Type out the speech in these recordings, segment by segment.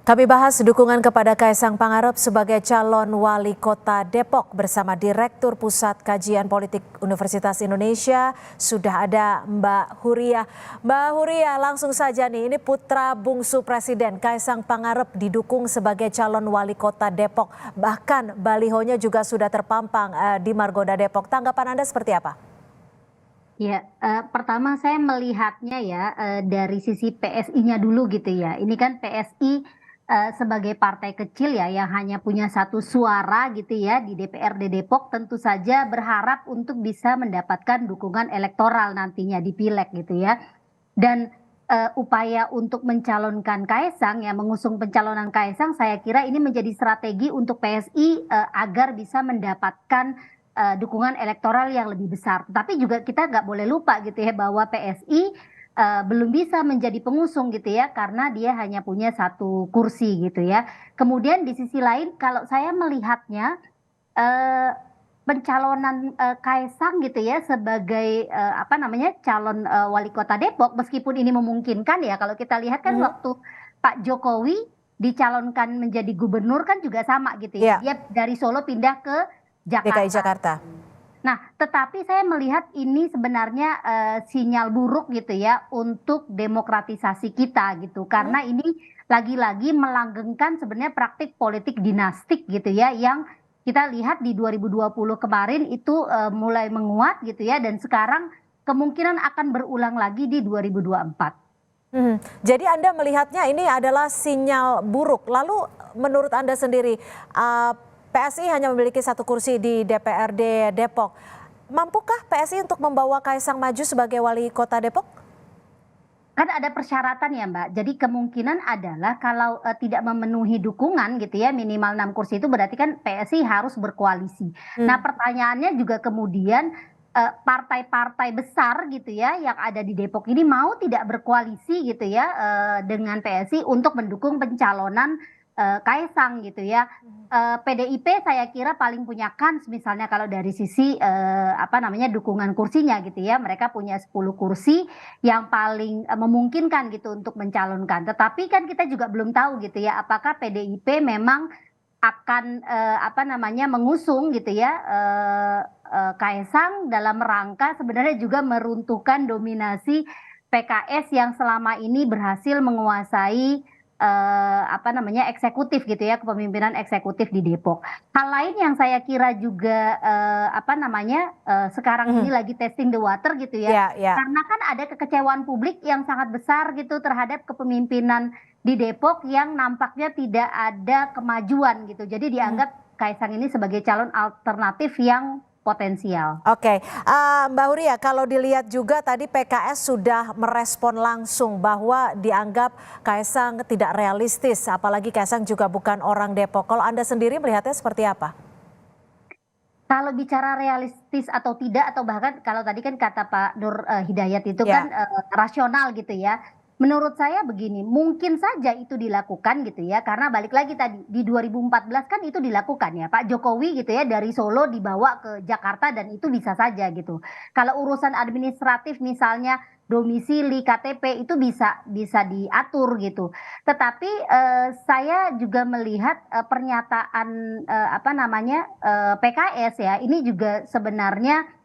Kami bahas dukungan kepada Kaisang Pangarep sebagai calon wali kota Depok bersama Direktur Pusat Kajian Politik Universitas Indonesia. Sudah ada Mbak Huria. Mbak Huria, langsung saja nih, ini putra bungsu Presiden Kaisang Pangarep didukung sebagai calon wali kota Depok. Bahkan balihonya juga sudah terpampang di Margonda Depok. Tanggapan Anda seperti apa? Ya, pertama saya melihatnya ya dari sisi PSI-nya dulu gitu ya. Ini kan PSI sebagai partai kecil ya yang hanya punya satu suara gitu ya di DPRD Depok, tentu saja berharap untuk bisa mendapatkan dukungan elektoral nantinya di pileg gitu ya. Dan upaya untuk mencalonkan Kaisang ya, mengusung pencalonan Kaisang, saya kira ini menjadi strategi untuk PSI agar bisa mendapatkan dukungan elektoral yang lebih besar. Tapi juga kita nggak boleh lupa gitu ya bahwa PSI belum bisa menjadi pengusung gitu ya karena dia hanya punya satu kursi gitu ya. Kemudian di sisi lain kalau saya melihatnya eh, pencalonan Kaisang gitu ya sebagai apa namanya calon wali kota Depok, meskipun ini memungkinkan ya, kalau kita lihat kan Mhm. waktu Pak Jokowi dicalonkan menjadi gubernur kan juga sama gitu ya, Ya, dia dari Solo pindah ke DKI Jakarta. Jakarta. Nah, tetapi saya melihat ini sebenarnya sinyal buruk gitu ya untuk demokratisasi kita gitu. Mhm. Karena ini lagi-lagi melanggengkan sebenarnya praktik politik dinastik gitu ya yang kita lihat di 2020 kemarin itu mulai menguat gitu ya dan sekarang kemungkinan akan berulang lagi di 2024. Mhm. Jadi Anda melihatnya ini adalah sinyal buruk. Lalu menurut Anda sendiri, PSI hanya memiliki satu kursi di DPRD Depok. Mampukah PSI untuk membawa Kaisang maju sebagai wali kota Depok? Kan ada persyaratan ya Mbak. Jadi kemungkinan adalah kalau tidak memenuhi dukungan gitu ya minimal 6 kursi itu berarti kan PSI harus berkoalisi. Nah, Hmm. pertanyaannya juga kemudian partai-partai besar gitu ya yang ada di Depok ini mau tidak berkoalisi gitu ya dengan PSI untuk mendukung pencalonan Kaisang gitu ya. PDIP saya kira paling punya kans misalnya kalau dari sisi apa namanya dukungan kursinya gitu ya. Mereka punya 10 kursi yang paling memungkinkan gitu untuk mencalonkan. Tetapi kan kita juga belum tahu gitu ya, apakah PDIP memang akan apa namanya mengusung gitu ya Kaisang dalam rangka sebenarnya juga meruntuhkan dominasi PKS yang selama ini berhasil menguasai apa namanya eksekutif gitu ya kepemimpinan eksekutif di Depok. Hal lain yang saya kira juga apa namanya sekarang ini Mhm. lagi testing the water gitu ya Ya, ya. karena kan ada kekecewaan publik yang sangat besar gitu terhadap kepemimpinan di Depok yang nampaknya tidak ada kemajuan gitu. Jadi Mhm. dianggap Kaisang ini sebagai calon alternatif yang potensial. Oke, Mbak Huria, kalau dilihat juga tadi PKS sudah merespon langsung bahwa dianggap Kaisang tidak realistis, apalagi Kaisang juga bukan orang Depok. Kalau Anda sendiri melihatnya seperti apa? Kalau bicara realistis atau tidak atau bahkan kalau tadi kan kata Pak Nur Hidayat itu kan Ya. rasional gitu ya. Menurut saya begini, mungkin saja itu dilakukan gitu ya karena balik lagi tadi di 2014 kan itu dilakukan ya Pak Jokowi gitu ya dari Solo dibawa ke Jakarta dan itu bisa saja gitu. Kalau urusan administratif misalnya domisili KTP itu bisa bisa diatur gitu. Tetapi saya juga melihat pernyataan apa namanya PKS ya, ini juga sebenarnya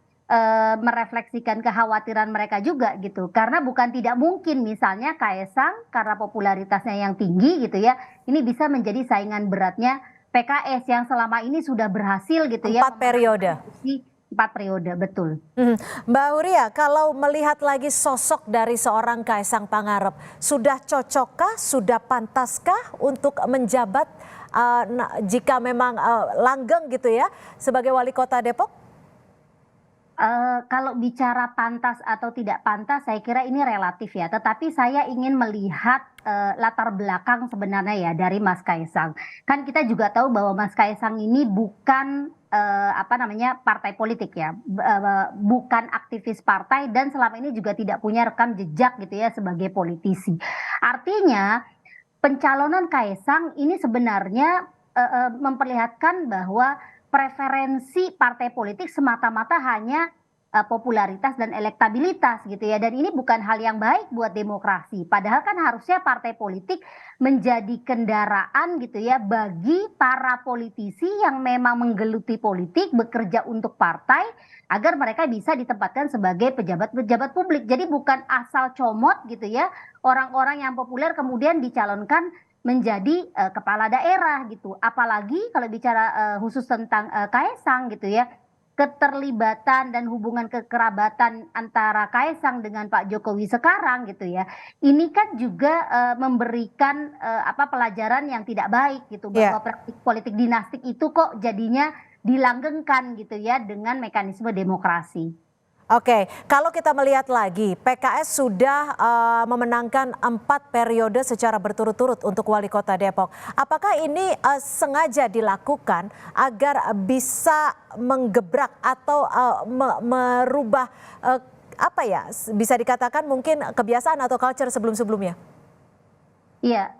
merefleksikan kekhawatiran mereka juga gitu. Karena bukan tidak mungkin misalnya Kaisang karena popularitasnya yang tinggi gitu ya, ini bisa menjadi saingan beratnya PKS yang selama ini sudah berhasil gitu ya 4 periode. memenangkan kursi 4 periode, betul. Mhm. Mbak Huria, kalau melihat lagi sosok dari seorang Kaisang Pangarep, sudah cocokkah, sudah pantaskah untuk menjabat jika memang langgeng gitu ya sebagai wali kota Depok? Kalau bicara pantas atau tidak pantas, saya kira ini relatif ya. Tetapi saya ingin melihat latar belakang sebenarnya ya dari Mas Kaisang. Kan kita juga tahu bahwa Mas Kaisang ini bukan apa namanya partai politik ya, bukan aktivis partai dan selama ini juga tidak punya rekam jejak gitu ya sebagai politisi. Artinya pencalonan Kaisang ini sebenarnya memperlihatkan bahwa preferensi partai politik semata-mata hanya popularitas dan elektabilitas gitu ya. Dan ini bukan hal yang baik buat demokrasi. Padahal kan harusnya partai politik menjadi kendaraan gitu ya bagi para politisi yang memang menggeluti politik, bekerja untuk partai agar mereka bisa ditempatkan sebagai pejabat-pejabat publik. Jadi bukan asal comot gitu ya, orang-orang yang populer kemudian dicalonkan menjadi kepala daerah gitu. Apalagi kalau bicara khusus tentang Kaesang gitu ya, keterlibatan dan hubungan kekerabatan antara Kaesang dengan Pak Jokowi sekarang gitu ya. Ini kan juga memberikan pelajaran yang tidak baik gitu, bahwa praktik politik dinastik itu kok jadinya dilanggengkan gitu ya dengan mekanisme demokrasi. Oke, kalau kita melihat lagi, PKS sudah memenangkan 4 periode secara berturut-turut untuk wali kota Depok. Apakah ini sengaja dilakukan agar bisa menggebrak atau merubah bisa dikatakan mungkin kebiasaan atau culture sebelum-sebelumnya? Iya,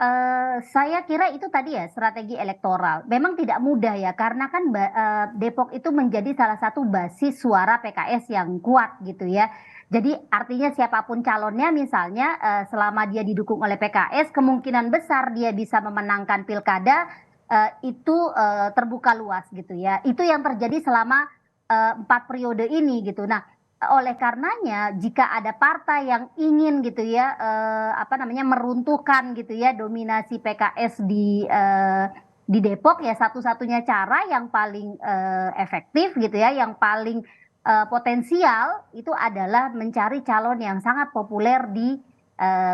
saya kira itu tadi ya strategi elektoral. Memang tidak mudah ya, karena kan Depok itu menjadi salah satu basis suara PKS yang kuat gitu ya. Jadi artinya siapapun calonnya misalnya selama dia didukung oleh PKS, kemungkinan besar dia bisa memenangkan pilkada itu terbuka luas gitu ya. Itu yang terjadi selama 4 periode ini gitu. Nah, oleh karenanya jika ada partai yang ingin gitu ya meruntuhkan gitu ya dominasi PKS di Depok, ya satu-satunya cara yang paling efektif gitu ya, yang paling potensial itu adalah mencari calon yang sangat populer di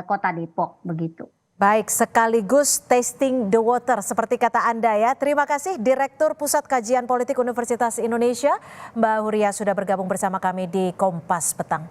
kota Depok begitu. Baik, sekaligus tasting the water seperti kata Anda ya. Terima kasih Direktur Pusat Kajian Politik Universitas Indonesia, Mbak Huria sudah bergabung bersama kami di Kompas Petang.